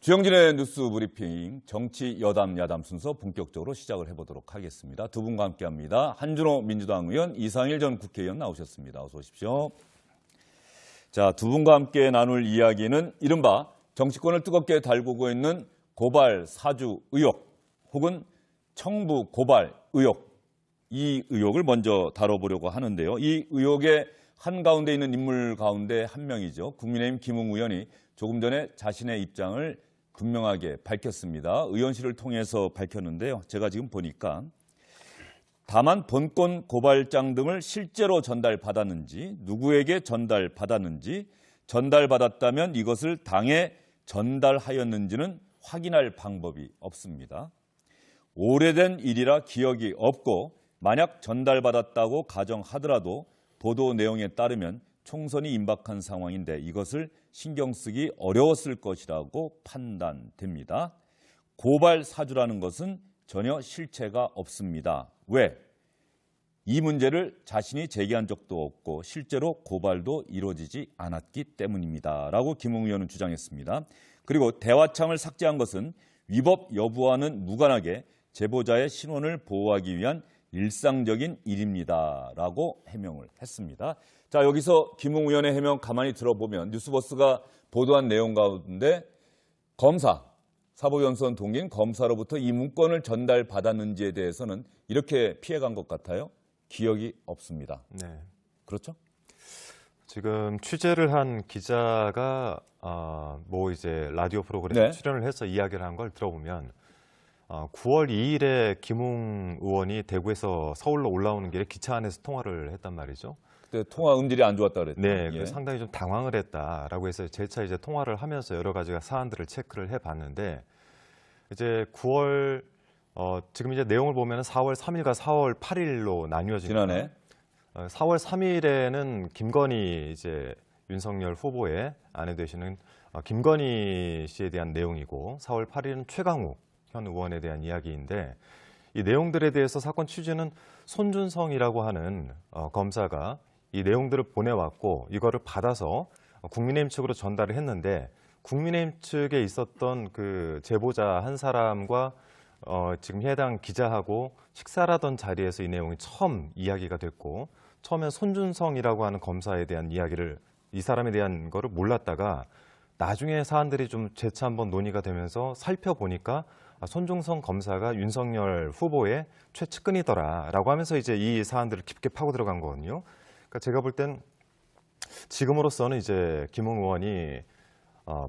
주영진의 뉴스 브리핑 정치 여담 야담 순서 본격적으로 시작을 해보도록 하겠습니다. 두 분과 함께합니다. 한준호 민주당 의원, 이상일 전 국회의원 나오셨습니다. 어서 오십시오. 자, 두 분과 함께 나눌 이야기는 이른바 정치권을 뜨겁게 달구고 있는 고발 사주 의혹 혹은 청부 고발 의혹, 이 의혹을 먼저 다뤄보려고 하는데요. 이 의혹의 한가운데 있는 인물 가운데 한 명이죠. 국민의힘 김웅 의원이 조금 전에 자신의 입장을 분명하게 밝혔습니다. 의원실을 통해서 밝혔는데요. 제가 지금 보니까 다만 본건 고발장 등을 실제로 전달받았는지, 누구에게 전달받았는지, 전달받았다면 이것을 당에 전달하였는지는 확인할 방법이 없습니다. 오래된 일이라 기억이 없고 만약 전달받았다고 가정하더라도 보도 내용에 따르면 총선이 임박한 상황인데 이것을 신경 쓰기 어려웠을 것이라고 판단됩니다. 고발 사주라는 것은 전혀 실체가 없습니다. 왜? 이 문제를 자신이 제기한 적도 없고 실제로 고발도 이루어지지 않았기 때문입니다. 라고 김웅 의원은 주장했습니다. 그리고 대화창을 삭제한 것은 위법 여부와는 무관하게 제보자의 신원을 보호하기 위한 일상적인 일입니다. 라고 해명을 했습니다. 자, 여기서 김웅 의원의 해명 가만히 들어보면 뉴스버스가 보도한 내용 가운데 검사, 사법연수원 동기인 검사로부터 이 문건을 전달받았는지에 대해서는 이렇게 피해간 것 같아요. 기억이 없습니다. 네. 그렇죠? 지금 취재를 한 기자가 이제 라디오 프로그램에 출연을 해서 이야기를 한 걸 들어보면 9월 2일에 김웅 의원이 대구에서 서울로 올라오는 길에 기차 안에서 통화를 했단 말이죠. 그때 통화 음질이 안 좋았다 그랬죠. 네, 예. 상당히 좀 당황을 했다라고 해서 재차 이제 통화를 하면서 여러 가지 사안들을 체크를 해봤는데 이제 9월 지금 이제 내용을 보면 4월 3일과 4월 8일로 나뉘어집니다. 지난해 4월 3일에는 김건희 이제 윤석열 후보의 아내 되시는 김건희 씨에 대한 내용이고 4월 8일은 최강욱 현 의원에 대한 이야기인데 이 내용들에 대해서 사건 취재는 손준성이라고 하는 검사가 이 내용들을 보내왔고 이거를 받아서 국민의힘 측으로 전달을 했는데 국민의힘 측에 있었던 그 제보자 한 사람과 지금 해당 기자하고 식사를 하던 자리에서 이 내용이 처음 이야기가 됐고 처음엔 손준성이라고 하는 검사에 대한 이야기를 이 사람에 대한 거를 몰랐다가 나중에 사안들이 좀 재차 한번 논의가 되면서 살펴보니까 손준성 검사가 윤석열 후보의 최측근이더라라고 하면서 이제 이 사안들을 깊게 파고 들어간 거거든요. 그러니까 제가 볼 땐 지금으로서는 이제 김웅 의원이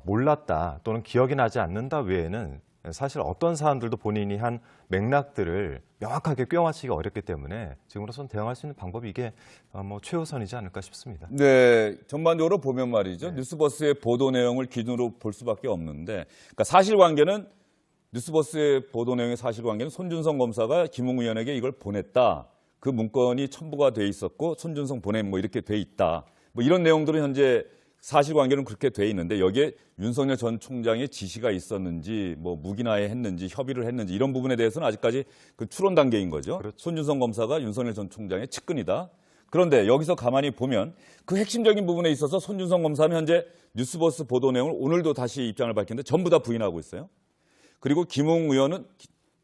몰랐다 또는 기억이 나지 않는다 외에는 사실 어떤 사안들도 본인이 한 맥락들을 명확하게 꿰맞추기가 어렵기 때문에 지금으로서는 대응할 수 있는 방법이 이게 최우선이지 않을까 싶습니다. 네, 전반적으로 보면 말이죠. 뉴스버스의 보도 내용을 기준으로 볼 수밖에 없는데 그러니까 사실관계는 뉴스버스의 보도 내용의 사실관계는 손준성 검사가 김웅 의원에게 이걸 보냈다. 그 문건이 첨부가 돼 있었고 손준성 보냄 이렇게 돼 있다. 이런 내용들은 현재 사실관계는 그렇게 돼 있는데 여기에 윤석열 전 총장의 지시가 있었는지 묵인하에 했는지 협의를 했는지 이런 부분에 대해서는 아직까지 그 추론 단계인 거죠. 그렇죠. 손준성 검사가 윤석열 전 총장의 측근이다. 그런데 여기서 가만히 보면 그 핵심적인 부분에 있어서 손준성 검사는 현재 뉴스버스 보도 내용을 오늘도 다시 입장을 밝혔는데 전부 다 부인하고 있어요. 그리고 김웅 의원은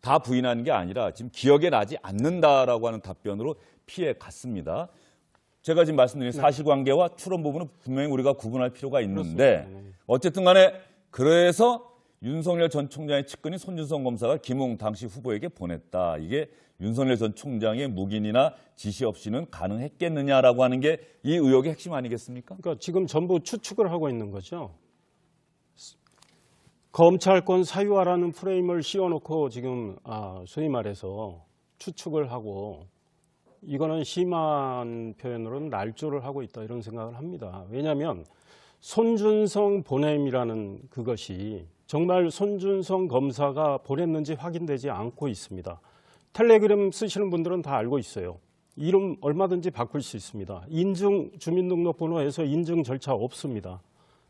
다 부인하는 게 아니라 지금 기억에 나지 않는다라고 하는 답변으로 피해 갔습니다. 제가 지금 말씀드린 사실관계와 추론 부분은 분명히 우리가 구분할 필요가 있는데 어쨌든 간에 그래서 윤석열 전 총장의 측근인 손준성 검사가 김웅 당시 후보에게 보냈다. 이게 윤석열 전 총장의 묵인이나 지시 없이는 가능했겠느냐라고 하는 게 이 의혹의 핵심 아니겠습니까? 그러니까 지금 전부 추측을 하고 있는 거죠. 검찰권 사유화라는 프레임을 씌워놓고 지금 소위 말해서 추측을 하고 이거는 심한 표현으로는 날조를 하고 있다 이런 생각을 합니다. 왜냐하면 손준성 보냄이라는 그것이 정말 손준성 검사가 보냈는지 확인되지 않고 있습니다. 텔레그램 쓰시는 분들은 다 알고 있어요. 이름 얼마든지 바꿀 수 있습니다. 인증 주민등록번호에서 인증 절차 없습니다.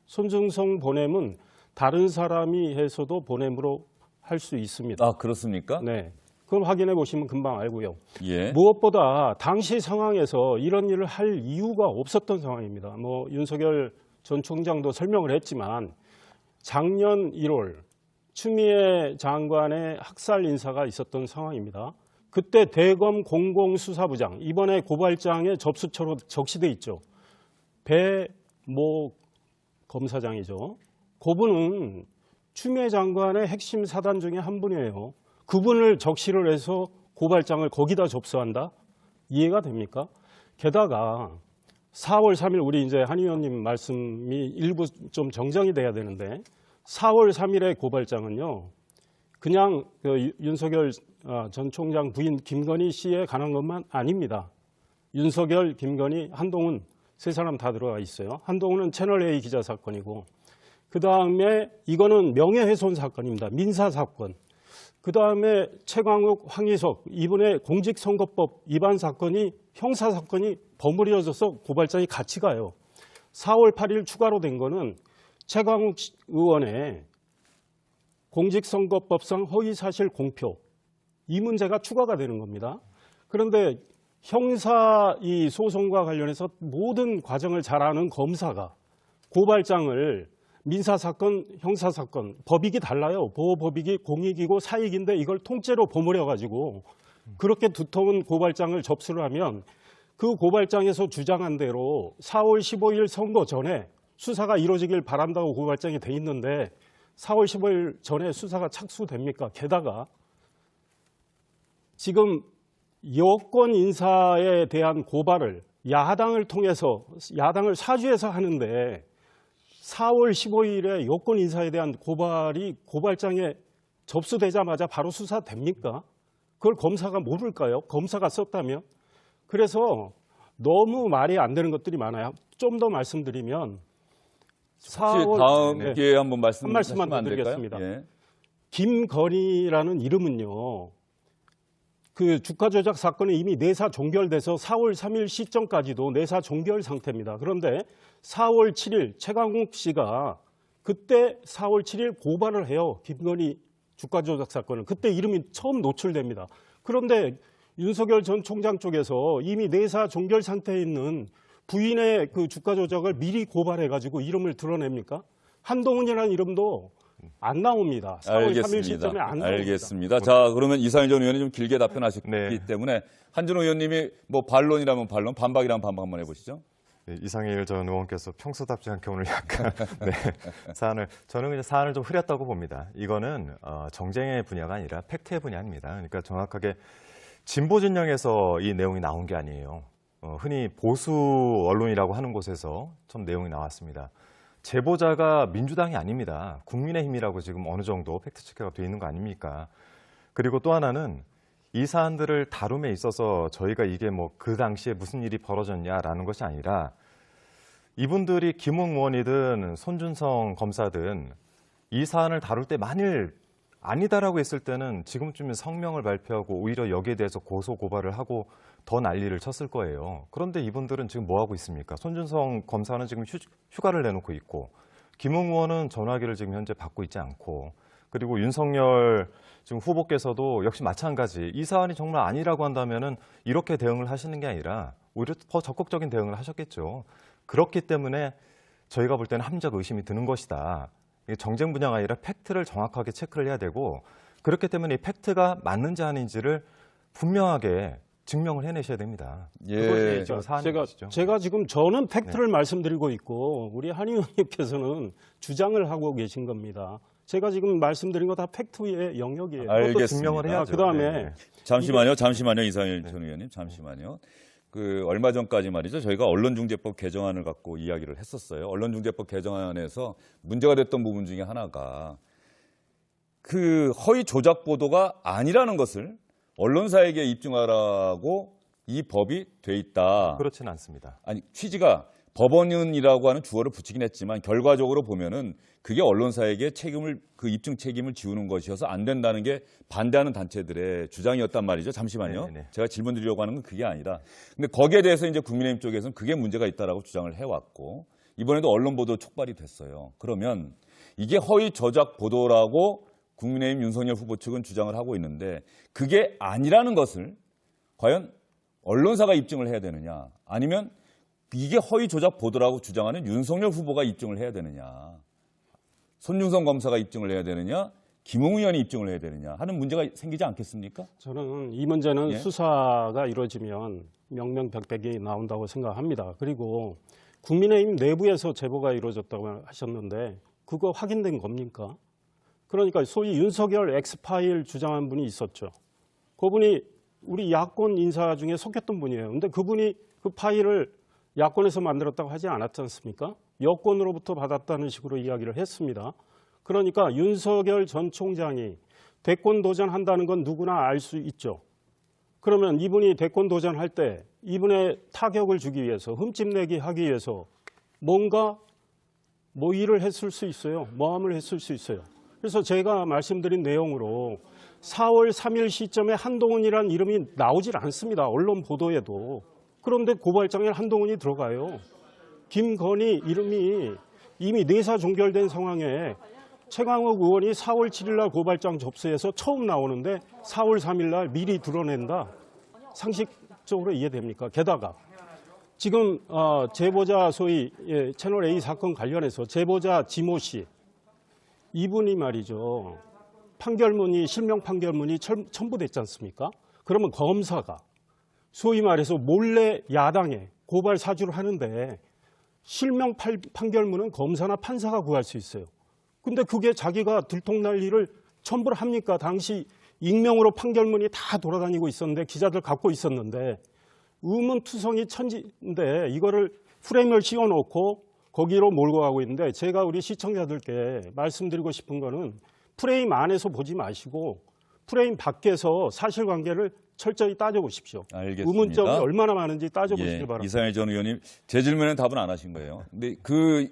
손준성 보냄은 다른 사람이 해서도 보냄으로 할 수 있습니다. 아, 그렇습니까? 네. 그럼 확인해 보시면 금방 알고요. 예. 무엇보다 당시 상황에서 이런 일을 할 이유가 없었던 상황입니다. 윤석열 전 총장도 설명을 했지만 작년 1월 추미애 장관의 학살 인사가 있었던 상황입니다. 그때 대검 공공수사부장, 이번에 고발장에 접수처로 적시돼 있죠. 배모 검사장이죠. 그분은 추미애 장관의 핵심 사단 중에 한 분이에요. 그분을 적시를 해서 고발장을 거기다 접수한다? 이해가 됩니까? 게다가 4월 3일 우리 이제 한 의원님 말씀이 일부 좀 정정이 돼야 되는데 4월 3일의 고발장은요. 그냥 그 윤석열 전 총장 부인 김건희 씨에 관한 것만 아닙니다. 윤석열, 김건희, 한동훈 세 사람 다 들어가 있어요. 한동훈은 채널A 기자 사건이고 그다음에 이거는 명예훼손 사건입니다. 민사 사건. 그다음에 최광욱, 황희석 이분의 공직선거법 위반 사건이 형사 사건이 버무려져서 고발장이 같이 가요. 4월 8일 추가로 된 거는 최광욱 의원의 공직선거법상 허위사실 공표 이 문제가 추가가 되는 겁니다. 그런데 형사 이 소송과 관련해서 모든 과정을 잘 아는 검사가 고발장을 민사사건, 형사사건 법익이 달라요. 보호법익이 공익이고 사익인데 이걸 통째로 버무려가지고 그렇게 두터운 고발장을 접수를 하면 그 고발장에서 주장한 대로 4월 15일 선거 전에 수사가 이루어지길 바란다고 고발장이 돼 있는데 4월 15일 전에 수사가 착수됩니까? 게다가 지금 여권 인사에 대한 고발을 야당을 통해서 야당을 사주해서 하는데 4월 15일에 여권 인사에 대한 고발이 고발장에 접수되자마자 바로 수사됩니까? 그걸 검사가 모를까요? 검사가 썼다면? 그래서 너무 말이 안 되는 것들이 많아요. 좀 더 말씀드리면 혹시 4월 다음 기회에 한번 한 말씀하시면 말씀만 안 될까요? 드리겠습니다. 예. 김건희라는 이름은요. 그 주가 조작 사건이 이미 내사 종결돼서 4월 3일 시점까지도 내사 종결 상태입니다. 그런데 4월 7일 최강욱 씨가 그때 4월 7일 고발을 해요. 김건희 주가 조작 사건을. 그때 이름이 처음 노출됩니다. 그런데 윤석열 전 총장 쪽에서 이미 내사 종결 상태에 있는 부인의 그 주가 조작을 미리 고발해가지고 이름을 드러냅니까? 한동훈이라는 이름도 안 나옵니다. 4월 3일 시점에 안 나옵니다. 알겠습니다. 자, 그러면 이상일 전 의원이 좀 길게 답변하셨기 네. 때문에 한준호 의원님이 뭐 반론이라면 반론, 반박이라면 반박 한번 해보시죠. 네, 이상일 전 의원께서 평소답지 않게 오늘 약간 네, 저는 그냥 사안을 좀 흐렸다고 봅니다. 이거는 정쟁의 분야가 아니라 팩트의 분야입니다. 그러니까 정확하게 진보 진영에서 이 내용이 나온 게 아니에요. 흔히 보수 언론이라고 하는 곳에서 좀 내용이 나왔습니다. 제보자가 민주당이 아닙니다. 국민의힘이라고 지금 어느 정도 팩트체크가 되어 있는 거 아닙니까? 그리고 또 하나는 이 사안들을 다룸에 있어서 저희가 이게 뭐 그 당시에 무슨 일이 벌어졌냐라는 것이 아니라 이분들이 김웅 의원이든 손준성 검사든 이 사안을 다룰 때 만일 아니다라고 했을 때는 지금쯤에 성명을 발표하고 오히려 여기에 대해서 고소 고발을 하고 더 난리를 쳤을 거예요. 그런데 이분들은 지금 뭐 하고 있습니까? 손준성 검사는 지금 휴가를 내놓고 있고 김웅 의원은 전화기를 지금 현재 받고 있지 않고 그리고 윤석열 지금 후보께서도 역시 마찬가지 이 사안이 정말 아니라고 한다면은 이렇게 대응을 하시는 게 아니라 오히려 더 적극적인 대응을 하셨겠죠. 그렇기 때문에 저희가 볼 때는 함정 의심이 드는 것이다. 이게 정쟁 분야가 아니라 팩트를 정확하게 체크를 해야 되고 그렇기 때문에 이 팩트가 맞는지 아닌지를 분명하게 증명을 해내셔야 됩니다. 예. 그것이 지금 사안인 것이죠. 제가 지금 저는 팩트를 말씀드리고 있고 우리 한 의원님께서는 주장을 하고 계신 겁니다. 제가 지금 말씀드린 거 다 팩트의 영역이에요. 그것도 알겠습니다. 증명을 해야죠. 그다음에 네. 잠시만요. 이상일 전 의원님, 잠시만요. 그 얼마 전까지 말이죠. 저희가 언론중재법 개정안을 갖고 이야기를 했었어요. 언론중재법 개정안에서 문제가 됐던 부분 중에 하나가 그 허위 조작 보도가 아니라는 것을 언론사에게 입증하라고 이 법이 돼 있다. 그렇지는 않습니다. 아니 취지가 법원이라고 하는 주어를 붙이긴 했지만 결과적으로 보면은 그게 언론사에게 그 입증 책임을 지우는 것이어서 안 된다는 게 반대하는 단체들의 주장이었단 말이죠. 잠시만요. 네네네. 제가 질문 드리려고 하는 건 그게 아니라 근데 거기에 대해서 이제 국민의힘 쪽에서는 그게 문제가 있다라고 주장을 해왔고 이번에도 언론 보도 촉발이 됐어요. 그러면 이게 허위 조작 보도라고 국민의힘 윤석열 후보 측은 주장을 하고 있는데 그게 아니라는 것을 과연 언론사가 입증을 해야 되느냐 아니면 이게 허위 조작 보도라고 주장하는 윤석열 후보가 입증을 해야 되느냐 손준성 검사가 입증을 해야 되느냐 김웅 의원이 입증을 해야 되느냐 하는 문제가 생기지 않겠습니까? 저는 이 문제는 예? 수사가 이루어지면 명명백백이 나온다고 생각합니다. 그리고 국민의힘 내부에서 제보가 이루어졌다고 하셨는데 그거 확인된 겁니까? 그러니까 소위 윤석열 엑스파일 주장한 분이 있었죠. 그분이 우리 야권 인사 중에 속했던 분이에요. 근데 그분이 그 파일을 야권에서 만들었다고 하지 않았지 않습니까? 여권으로부터 받았다는 식으로 이야기를 했습니다. 그러니까 윤석열 전 총장이 대권 도전한다는 건 누구나 알 수 있죠. 그러면 이분이 대권 도전할 때 이분의 타격을 주기 위해서 흠집내기 하기 위해서 뭔가 뭐 일을 했을 수 있어요. 모함을 했을 수 있어요. 그래서 제가 말씀드린 내용으로 4월 3일 시점에 한동훈이라는 이름이 나오질 않습니다. 언론 보도에도. 그런데 고발장에 한동훈이 들어가요. 김건희 이름이 이미 내사 종결된 상황에 최강욱 의원이 4월 7일 날 고발장 접수해서 처음 나오는데 4월 3일 날 미리 드러낸다. 상식적으로 이해됩니까? 게다가 지금 제보자 소위 채널 A 사건 관련해서 제보자 지모 씨 이분이 말이죠. 판결문이 실명 판결문이 첨부됐지 않습니까? 그러면 검사가 소위 말해서 몰래 야당에 고발 사주를 하는데 실명 판결문은 검사나 판사가 구할 수 있어요. 근데 그게 자기가 들통날 일을 첨부를 합니까? 당시 익명으로 판결문이 다 돌아다니고 있었는데 기자들 갖고 있었는데 의문투성이 천지인데 이거를 프레임을 씌워놓고 거기로 몰고 가고 있는데 제가 우리 시청자들께 말씀드리고 싶은 거는 프레임 안에서 보지 마시고 프레임 밖에서 사실관계를 철저히 따져보십시오. 알겠습니다. 의문점이 얼마나 많은지 따져보시길 바랍니다. 이상일 전 의원님, 제 질문에는 답은 안 하신 거예요. 근데 그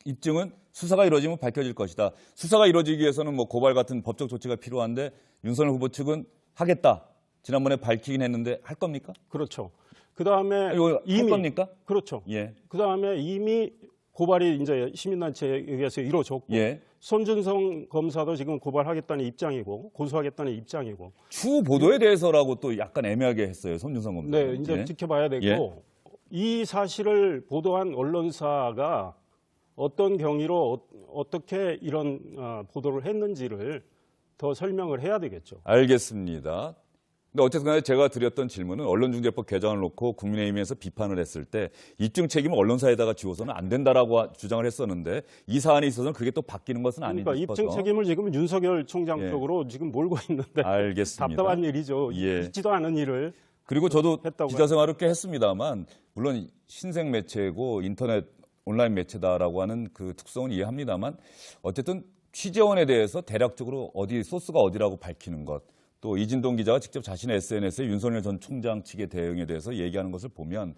입증은 수사가 이루어지면 밝혀질 것이다. 수사가 이루어지기 위해서는 뭐 고발 같은 법적 조치가 필요한데 윤석열 후보 측은 하겠다. 지난번에 밝히긴 했는데 할 겁니까? 그렇죠. 그 다음에 이거 할 겁니까? 그렇죠. 예. 그 다음에 이미 고발이 이제 시민단체에 의해서 이루어졌고 예. 손준성 검사도 지금 고발하겠다는 입장이고 고소하겠다는 입장이고. 추후 보도에 대해서라고 또 약간 애매하게 했어요. 손준성 검사. 네, 이제 예. 지켜봐야 되고 예. 이 사실을 보도한 언론사가 어떤 경위로 어떻게 이런 보도를 했는지를 더 설명을 해야 되겠죠. 알겠습니다. 근데 어쨌든 간에 제가 드렸던 질문은 언론중재법 개정을 놓고 국민의힘에서 비판을 했을 때 입증 책임을 언론사에다가 지워서는 안 된다라고 주장을 했었는데 이 사안에 있어서는 그게 또 바뀌는 것은 아닌지 그러니까 싶어서. 입증 책임을 지금 윤석열 총장 예. 쪽으로 지금 몰고 있는데 알겠습니다. 답답한 일이죠. 예. 있지도 않은 일을. 그리고 저도 했다고 기자 생활을 꽤 했습니다만 물론 신생 매체고 인터넷 온라인 매체다라고 하는 그 특성은 이해합니다만 어쨌든 취재원에 대해서 대략적으로 어디 소스가 어디라고 밝히는 것, 또 이진동 기자가 직접 자신의 SNS에 윤석열 전 총장 측의 대응에 대해서 얘기하는 것을 보면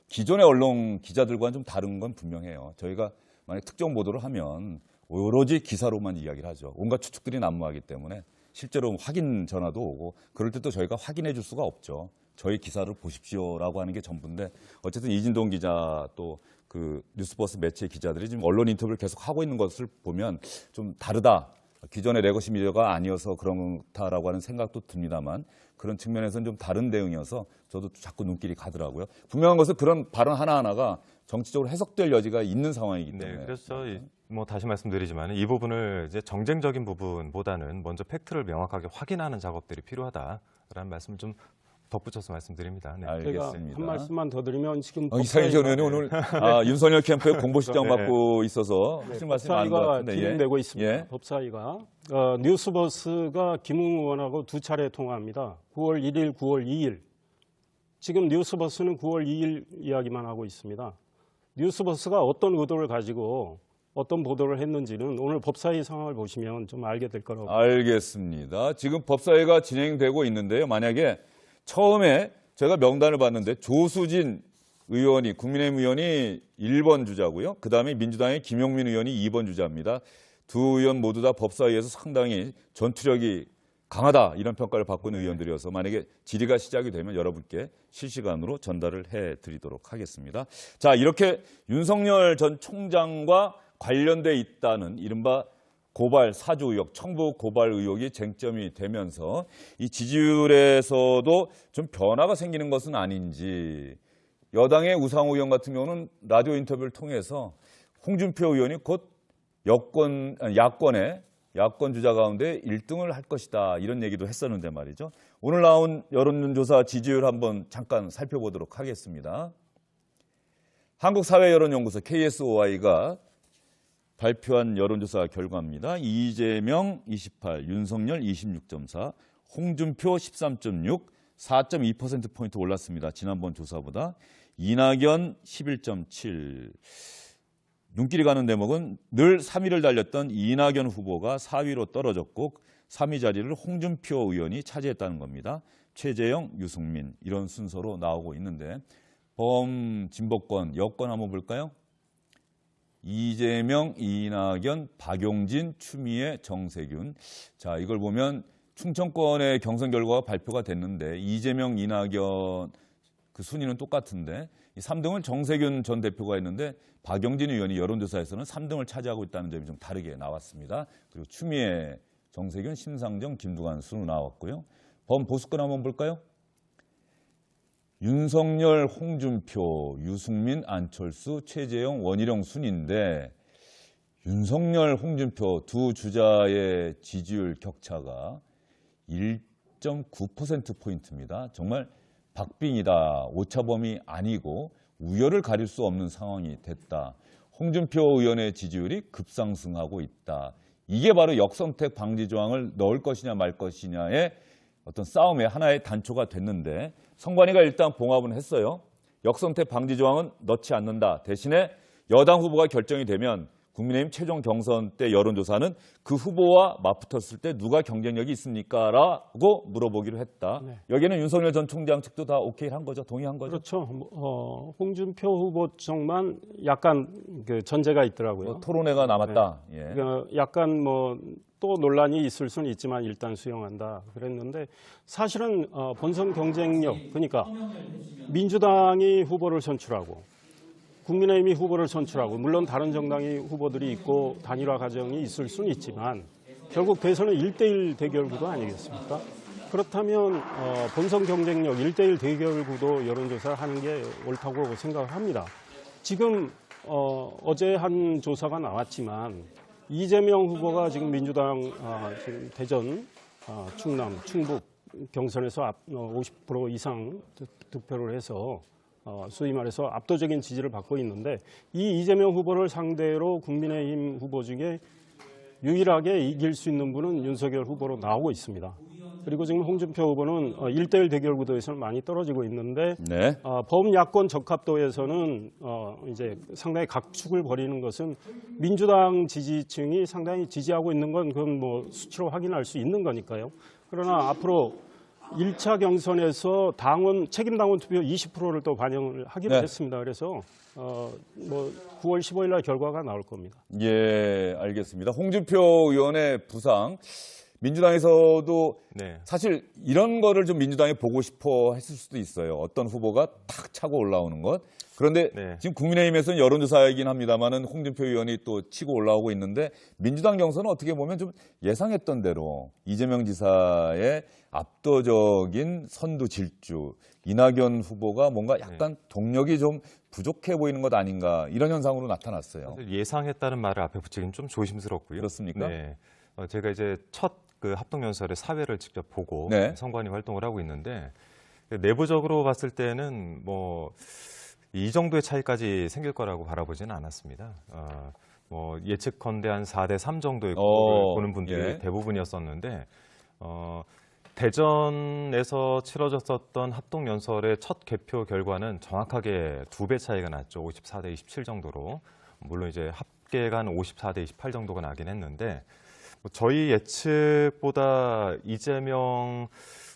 기존의 언론 기자들과는 좀 다른 건 분명해요. 저희가 만약 특정 보도를 하면 오로지 기사로만 이야기를 하죠. 온갖 추측들이 난무하기 때문에 실제로 확인 전화도 오고 그럴 때 또 저희가 확인해 줄 수가 없죠. 저희 기사를 보십시오라고 하는 게 전부인데 어쨌든 이진동 기자 또 그 뉴스버스 매체 기자들이 지금 언론 인터뷰를 계속 하고 있는 것을 보면 좀 다르다. 기존의 레거시 미디어가 아니어서 그렇다라고 하는 생각도 듭니다만 그런 측면에서는 좀 다른 대응이어서 저도 자꾸 눈길이 가더라고요. 분명한 것은 그런 발언 하나하나가 정치적으로 해석될 여지가 있는 상황이기 때문에. 네, 그래서 뭐 다시 말씀드리지만 이 부분을 이제 정쟁적인 부분보다는 먼저 팩트를 명확하게 확인하는 작업들이 필요하다라는 말씀을 좀 덧붙여서 말씀드립니다. 네. 제가 알겠습니다. 한 말씀만 더 드리면 지금 이상일 전 의원이 오늘 윤석열 캠프에 공보실장 맡고 있어서 하실 말씀이 많은 것 법사위가 같은데. 진행되고 있습니다. 예. 법사위가 뉴스버스가 김웅 의원하고 두 차례 통화합니다. 9월 1일, 9월 2일. 지금 뉴스버스는 9월 2일 이야기만 하고 있습니다. 뉴스버스가 어떤 의도를 가지고 어떤 보도를 했는지는 오늘 법사위 상황을 보시면 좀 알게 될 거라고. 알겠습니다. 지금 법사위가 진행되고 있는데요. 만약에 처음에 제가 명단을 봤는데 조수진 의원이 국민의힘 의원이 1번 주자고요. 그다음에 민주당의 김용민 의원이 2번 주자입니다. 두 의원 모두 다 법사위에서 상당히 전투력이 강하다 이런 평가를 받고 있는 의원들이어서 만약에 질의가 시작이 되면 여러분께 실시간으로 전달을 해드리도록 하겠습니다. 자, 이렇게 윤석열 전 총장과 관련돼 있다는 이른바 고발 사주 의혹, 청부 고발 의혹이 쟁점이 되면서 이 지지율에서도 좀 변화가 생기는 것은 아닌지 여당의 우상호 의원 같은 경우는 라디오 인터뷰를 통해서 홍준표 의원이 곧 야권의 야권 주자 가운데 1등을 할 것이다. 이런 얘기도 했었는데 말이죠. 오늘 나온 여론조사 지지율 한번 잠깐 살펴보도록 하겠습니다. 한국사회여론연구소 KSOI가 발표한 여론조사 결과입니다. 이재명 28, 윤석열 26.4, 홍준표 13.6, 4.2%포인트 올랐습니다. 지난번 조사보다. 이낙연 11.7. 눈길이 가는 대목은 늘 3위를 달렸던 이낙연 후보가 4위로 떨어졌고 3위 자리를 홍준표 의원이 차지했다는 겁니다. 최재형, 유승민 이런 순서로 나오고 있는데 범진보권 여권 한번 볼까요? 이재명, 이낙연, 박용진, 추미애, 정세균. 자, 이걸 보면 충청권의 경선 결과가 발표가 됐는데 이재명, 이낙연 그 순위는 똑같은데 3등을 정세균 전 대표가 했는데 박용진 의원이 여론조사에서는 3등을 차지하고 있다는 점이 좀 다르게 나왔습니다. 그리고 추미애, 정세균, 심상정, 김두관 순으로 나왔고요. 범보수권 한번 볼까요? 윤석열, 홍준표, 유승민, 안철수, 최재형, 원희룡 순인데 윤석열, 홍준표 두 주자의 지지율 격차가 1.9%포인트입니다. 정말 박빙이다. 오차범위 아니고 우열을 가릴 수 없는 상황이 됐다. 홍준표 의원의 지지율이 급상승하고 있다. 이게 바로 역선택 방지 조항을 넣을 것이냐 말 것이냐의 어떤 싸움의 하나의 단초가 됐는데 선관위가 일단 봉합은 했어요. 역선택 방지 조항은 넣지 않는다. 대신에 여당 후보가 결정이 되면 국민의힘 최종 경선 때 여론조사는 그 후보와 맞붙었을 때 누가 경쟁력이 있습니까? 라고 물어보기로 했다. 네. 여기는 윤석열 전 총장 측도 다 오케이 한 거죠? 동의한 거죠? 그렇죠. 홍준표 후보 쪽만 약간 그 전제가 있더라고요. 토론회가 남았다. 예. 그러니까 약간 뭐 또 논란이 있을 수는 있지만 일단 수용한다 그랬는데 사실은 본선 경쟁력 그러니까 민주당이 후보를 선출하고 국민의힘이 후보를 선출하고 물론 다른 정당이 후보들이 있고 단일화 과정이 있을 수는 있지만 결국 대선은 1대1 대결 구도 아니겠습니까? 그렇다면 본선 경쟁력 1대1 대결 구도 여론조사를 하는 게 옳다고 생각을 합니다. 지금 어제 한 조사가 나왔지만 이재명 후보가 지금 민주당 지금 대전, 충남, 충북 경선에서 50% 이상 득표를 해서 소위 말해서 압도적인 지지를 받고 있는데 이 이재명 후보를 상대로 국민의힘 후보 중에 유일하게 이길 수 있는 분은 윤석열 후보로 나오고 있습니다. 그리고 지금 홍준표 후보는 1대1 대결 구도에서는 많이 떨어지고 있는데 네. 범야권 적합도에서는 이제 상당히 각축을 벌이는 것은 민주당 지지층이 상당히 지지하고 있는 건 그건 뭐 수치로 확인할 수 있는 거니까요. 그러나 앞으로 1차 경선에서 당원 책임 당원 투표 20%를 또 반영을 하기로 네. 했습니다. 그래서 뭐 9월 15일 날 결과가 나올 겁니다. 예, 알겠습니다. 홍준표 의원의 부상. 민주당에서도 네. 사실 이런 거를 좀 민주당이 보고 싶어 했을 수도 있어요. 어떤 후보가 탁 차고 올라오는 것. 그런데 네. 지금 국민의힘에서는 여론조사이긴 합니다만은 홍준표 의원이 또 치고 올라오고 있는데 민주당 경선은 어떻게 보면 좀 예상했던 대로 이재명 지사의 압도적인 선두 질주, 이낙연 후보가 뭔가 약간 동력이 좀 부족해 보이는 것 아닌가 이런 현상으로 나타났어요. 예상했다는 말을 앞에 붙이기는 좀 조심스럽고요. 그렇습니까? 네. 제가 이제 첫 그 합동연설의 사회를 직접 보고 네. 선관위 활동을 하고 있는데 내부적으로 봤을 때는 뭐 이 정도의 차이까지 생길 거라고 바라보지는 않았습니다. 뭐 예측컨대 한 4대3 정도의 구도를 보는 분들이 예. 대부분이었었는데 대전에서 치러졌었던 합동연설의 첫 개표 결과는 정확하게 2배 차이가 났죠. 54대 27 정도로. 물론 이제 합계가 한 54대 28 정도가 나긴 했는데 저희 예측보다 이재명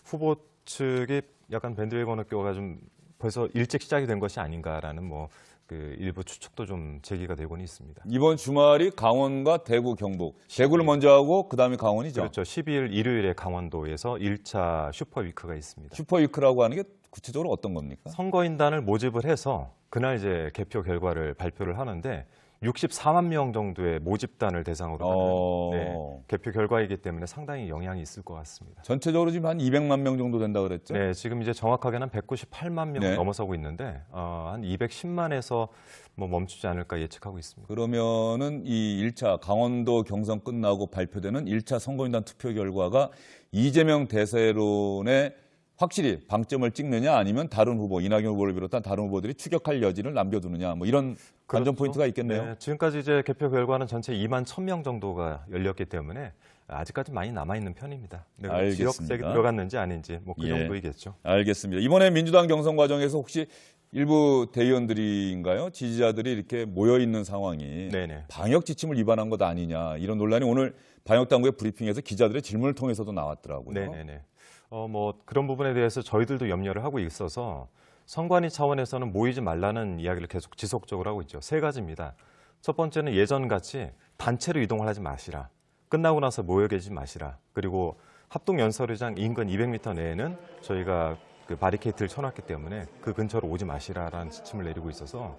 후보 측이 약간 밴드웨건 학교가 좀 벌써 일찍 시작이 된 것이 아닌가라는 뭐 그 일부 추측도 좀 제기가 되고는 있습니다. 이번 주말이 강원과 대구, 경북. 대구를 먼저 하고 그다음에 강원이죠. 그렇죠. 12일 일요일에 강원도에서 1차 슈퍼위크가 있습니다. 슈퍼위크라고 하는 게 구체적으로 어떤 겁니까? 선거인단을 모집을 해서 그날 이제 개표 결과를 발표를 하는데 64만 명 정도의 모집단을 대상으로 하는 개표 결과이기 때문에 상당히 영향이 있을 것 같습니다. 전체적으로 지금 한 200만 명 정도 된다 그랬죠? 네, 지금 이제 정확하게는 198만 명을 네. 넘어서고 있는데 한 210만에서 뭐 멈추지 않을까 예측하고 있습니다. 그러면은 이 1차 강원도 경선 끝나고 발표되는 1차 선거인단 투표 결과가 이재명 대세론에 확실히 방점을 찍느냐 아니면 다른 후보, 이낙연 후보를 비롯한 다른 후보들이 추격할 여지를 남겨두느냐 뭐 이런 관전 포인트가 있겠네요. 네, 지금까지 이제 개표 결과는 전체 2만 1,000명 정도가 열렸기 때문에 아직까지 많이 남아있는 편입니다. 네, 알겠습니다. 지역색이 들어갔는지 아닌지 뭐 그 예. 정도이겠죠. 알겠습니다. 이번에 민주당 경선 과정에서 혹시 일부 대의원들인가요? 지지자들이 이렇게 모여있는 상황이 네네. 방역 지침을 위반한 것 아니냐 이런 논란이 오늘 방역당국의 브리핑에서 기자들의 질문을 통해서도 나왔더라고요. 네네네. 뭐 그런 부분에 대해서 저희들도 염려를 하고 있어서 선관위 차원에서는 모이지 말라는 이야기를 계속 지속적으로 하고 있죠. 세 가지입니다. 첫 번째는 예전같이 단체로 이동을 하지 마시라. 끝나고 나서 모여 계지 마시라. 그리고 합동연설회장 인근 200m 내에는 저희가 그 바리케이트를 쳐놨기 때문에 그 근처로 오지 마시라라는 지침을 내리고 있어서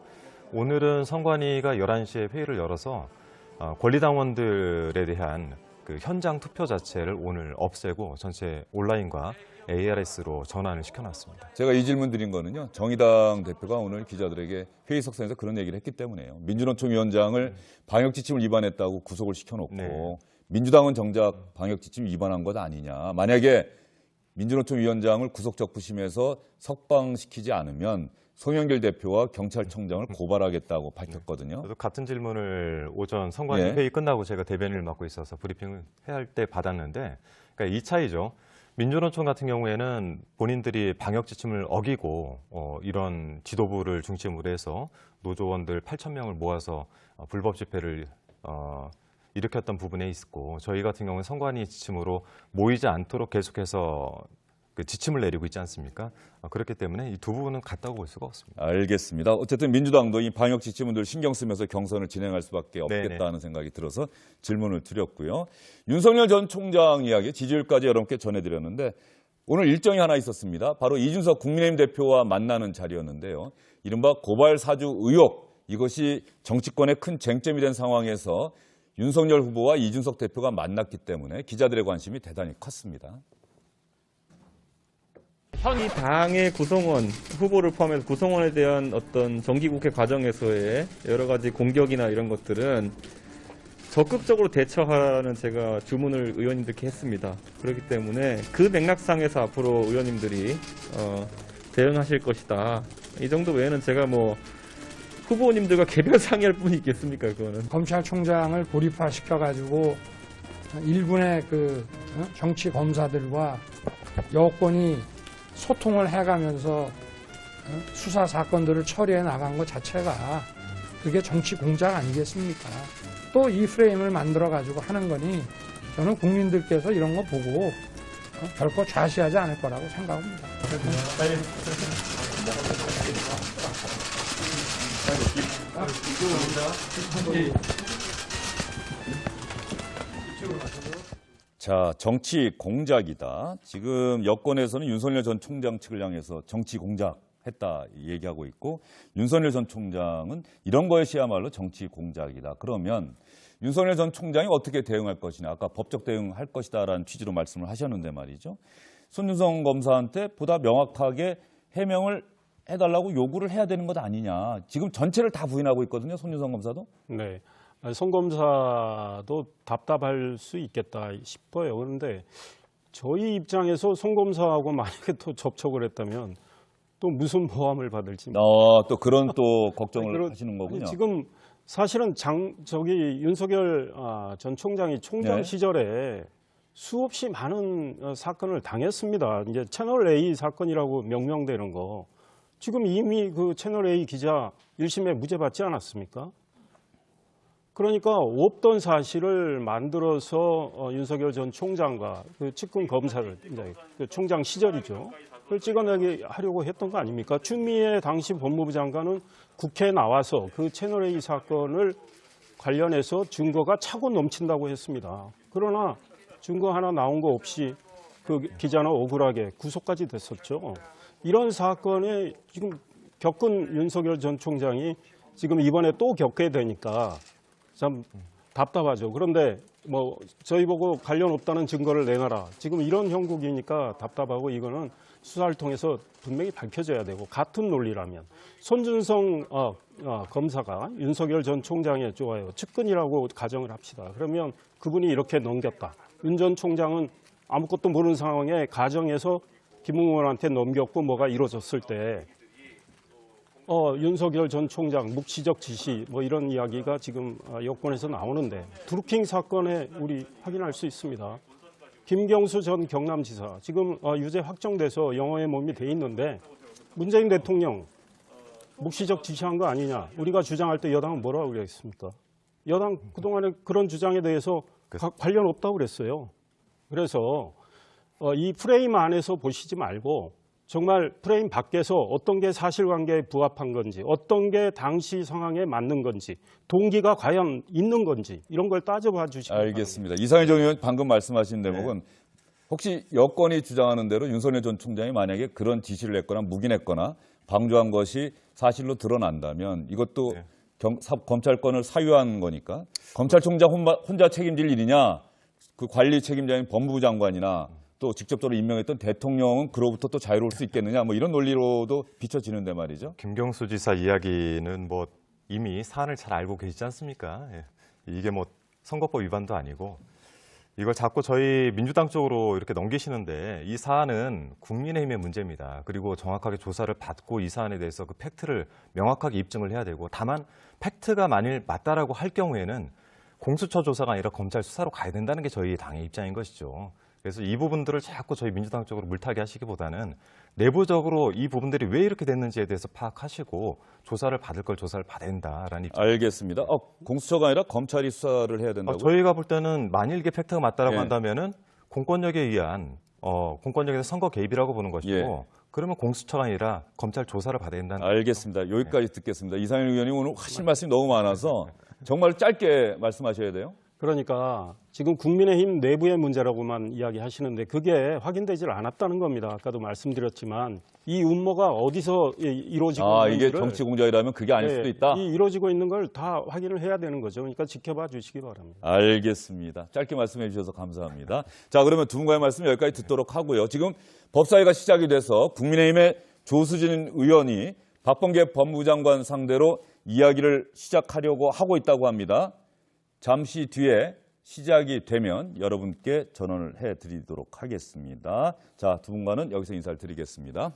오늘은 선관위가 11시에 회의를 열어서 권리당원들에 대한 그 현장 투표 자체를 오늘 없애고 전체 온라인과 ARS로 전환을 시켜놨습니다. 제가 이 질문 드린 거는요. 정의당 대표가 오늘 기자들에게 회의 석상에서 그런 얘기를 했기 때문에요. 민주노총 위원장을 방역 지침을 위반했다고 구속을 시켜놓고 네. 민주당은 정작 방역 지침 위반한 것 아니냐. 만약에 민주노총 위원장을 구속적부심에서 석방시키지 않으면 송영길 대표와 경찰청장을 고발하겠다고 밝혔거든요. 저도 같은 질문을 오전 선관위 예. 회의 끝나고 제가 대변인을 맡고 있어서 브리핑을 해야 할 때 받았는데 그러니까 이 차이죠. 민주노총 같은 경우에는 본인들이 방역 지침을 어기고 이런 지도부를 중심으로 해서 노조원들 8,000명을 모아서 불법 집회를 일으켰던 부분에 있었고 저희 같은 경우는 선관위 지침으로 모이지 않도록 계속해서 그 지침을 내리고 있지 않습니까? 그렇기 때문에 이 두 부분은 같다고 볼 수가 없습니다. 알겠습니다. 어쨌든 민주당도 이 방역 지침을 늘 신경 쓰면서 경선을 진행할 수밖에 없겠다는 네네. 생각이 들어서 질문을 드렸고요. 윤석열 전 총장 이야기 지지율까지 여러분께 전해드렸는데 오늘 일정이 하나 있었습니다. 바로 이준석 국민의힘 대표와 만나는 자리였는데요. 이른바 고발 사주 의혹 이것이 정치권의 큰 쟁점이 된 상황에서 윤석열 후보와 이준석 대표가 만났기 때문에 기자들의 관심이 대단히 컸습니다. 현 이 당의 구성원, 후보를 포함해서 구성원에 대한 어떤 정기국회 과정에서의 여러 가지 공격이나 이런 것들은 적극적으로 대처하라는 제가 주문을 의원님들께 했습니다. 그렇기 때문에 그 맥락상에서 앞으로 의원님들이 대응하실 것이다. 이 정도 외에는 제가 뭐 후보님들과 개별 상의할 뿐이 있겠습니까, 그거는. 검찰총장을 고립화시켜가지고 일군의 그 정치 검사들과 여권이 소통을 해가면서 수사 사건들을 처리해 나간 것 자체가 그게 정치 공작 아니겠습니까? 또 이 프레임을 만들어가지고 하는 거니 저는 국민들께서 이런 거 보고 결코 좌시하지 않을 거라고 생각합니다. 자, 정치 공작이다. 지금 여권에서는 윤석열 전 총장 측을 향해서 정치 공작했다 얘기하고 있고 윤석열 전 총장은 이런 것이야말로 정치 공작이다. 그러면 윤석열 전 총장이 어떻게 대응할 것이냐. 아까 법적 대응할 것이다라는 취지로 말씀을 하셨는데 말이죠. 손윤성 검사한테 보다 명확하게 해명을 해달라고 요구를 해야 되는 것 아니냐. 지금 전체를 다 부인하고 있거든요. 손윤성 검사도. 네. 송 검사도 답답할 수 있겠다 싶어요. 그런데 저희 입장에서 송 검사하고 만약에 또 접촉을 했다면 또 무슨 보험을 받을지. 또 그런 또 걱정을 하시는 거군요. 지금 사실은 윤석열 전 총장이 총장 네. 시절에 수없이 많은 사건을 당했습니다. 이제 채널 A 사건이라고 명명되는 거. 지금 이미 그 채널 A 기자 1심에 무죄 받지 않았습니까? 그러니까 없던 사실을 만들어서 윤석열 전 총장과 그 측근 검사를 이제 그 총장 시절이죠. 그걸 찍어내게 하려고 했던 거 아닙니까? 추미애 당시 법무부 장관은 국회에 나와서 그 채널 A 사건을 관련해서 증거가 차고 넘친다고 했습니다. 그러나 증거 하나 나온 거 없이 그 기자는 억울하게 구속까지 됐었죠. 이런 사건에 지금 겪은 윤석열 전 총장이 지금 이번에 또 겪게 되니까 참 답답하죠. 그런데 뭐 저희 보고 관련 없다는 증거를 내놔라. 지금 이런 형국이니까 답답하고 이거는 수사를 통해서 분명히 밝혀져야 되고 같은 논리라면 손준성 검사가 윤석열 전 총장의 좋아요 측근이라고 가정을 합시다. 그러면 그분이 이렇게 넘겼다. 윤 전 총장은 아무것도 모르는 상황에 가정에서 김웅원한테 넘겼고 뭐가 이루어졌을 때 윤석열 전 총장 묵시적 지시 뭐 이런 이야기가 지금 여권에서 나오는데 드루킹 사건에 우리 확인할 수 있습니다. 김경수 전 경남지사 지금 유죄 확정돼서 영어의 몸이 돼 있는데 문재인 대통령 묵시적 지시한 거 아니냐. 우리가 주장할 때 여당은 뭐라고 그랬습니까? 여당 그동안에 그런 주장에 대해서 관련 없다고 그랬어요. 그래서 이 프레임 안에서 보시지 말고 정말 프레임 밖에서 어떤 게 사실관계에 부합한 건지 어떤 게 당시 상황에 맞는 건지 동기가 과연 있는 건지 이런 걸 따져봐 주시기 바랍니다. 알겠습니다. 이상일 전 의원 방금 말씀하신 대목은 혹시 여권이 주장하는 대로 윤석열 전 총장이 만약에 그런 지시를 했거나 묵인했거나 방조한 것이 사실로 드러난다면 이것도 검찰권을 사유한 거니까 검찰총장 혼자 책임질 일이냐 그 관리 책임자인 법무부 장관이나 또 직접적으로 임명했던 대통령은 그로부터 또 자유로울 수 있겠느냐 뭐 이런 논리로도 비춰지는데 말이죠. 김경수 지사 이야기는 뭐 이미 사안을 잘 알고 계시지 않습니까? 예. 이게 뭐 선거법 위반도 아니고 이걸 자꾸 저희 민주당 쪽으로 이렇게 넘기시는데 이 사안은 국민의힘의 문제입니다. 그리고 정확하게 조사를 받고 이 사안에 대해서 그 팩트를 명확하게 입증을 해야 되고 다만 팩트가 만일 맞다라고 할 경우에는 공수처 조사가 아니라 검찰 수사로 가야 된다는 게 저희 당의 입장인 것이죠. 그래서 이 부분들을 자꾸 저희 민주당 쪽으로 물타기 하시기보다는 내부적으로 이 부분들이 왜 이렇게 됐는지에 대해서 파악하시고 조사를 받을 걸 조사를 받아야 된다라는 입장. 알겠습니다. 공수처가 아니라 검찰이 수사를 해야 된다고? 저희가 볼 때는 만일 이게 팩트가 맞다라고 예. 한다면은 공권력에 의한 공권력에서 선거 개입이라고 보는 것이고 예. 그러면 공수처가 아니라 검찰 조사를 받아야 된다는 알겠습니다. 여기까지 듣겠습니다. 이상일 의원님 오늘 하실 말씀이 너무 많아서 정말 짧게 말씀하셔야 돼요. 그러니까 지금 국민의힘 내부의 문제라고만 이야기하시는데 그게 확인되질 않았다는 겁니다. 아까도 말씀드렸지만 이 음모가 어디서 이루어지고 있는지를 이게 정치 공작이라면 그게 아닐 수도 있다. 이 이루어지고 있는 걸 다 확인을 해야 되는 거죠. 그러니까 지켜봐 주시기 바랍니다. 알겠습니다. 짧게 말씀해 주셔서 감사합니다. 자, 그러면 두 분과의 말씀 여기까지 듣도록 하고요. 지금 법사위가 시작이 돼서 국민의힘의 조수진 의원이 박범계 법무부 장관 상대로 이야기를 시작하려고 하고 있다고 합니다. 잠시 뒤에 시작이 되면 여러분께 전원을 해드리도록 하겠습니다. 자, 두 분과는 여기서 인사를 드리겠습니다.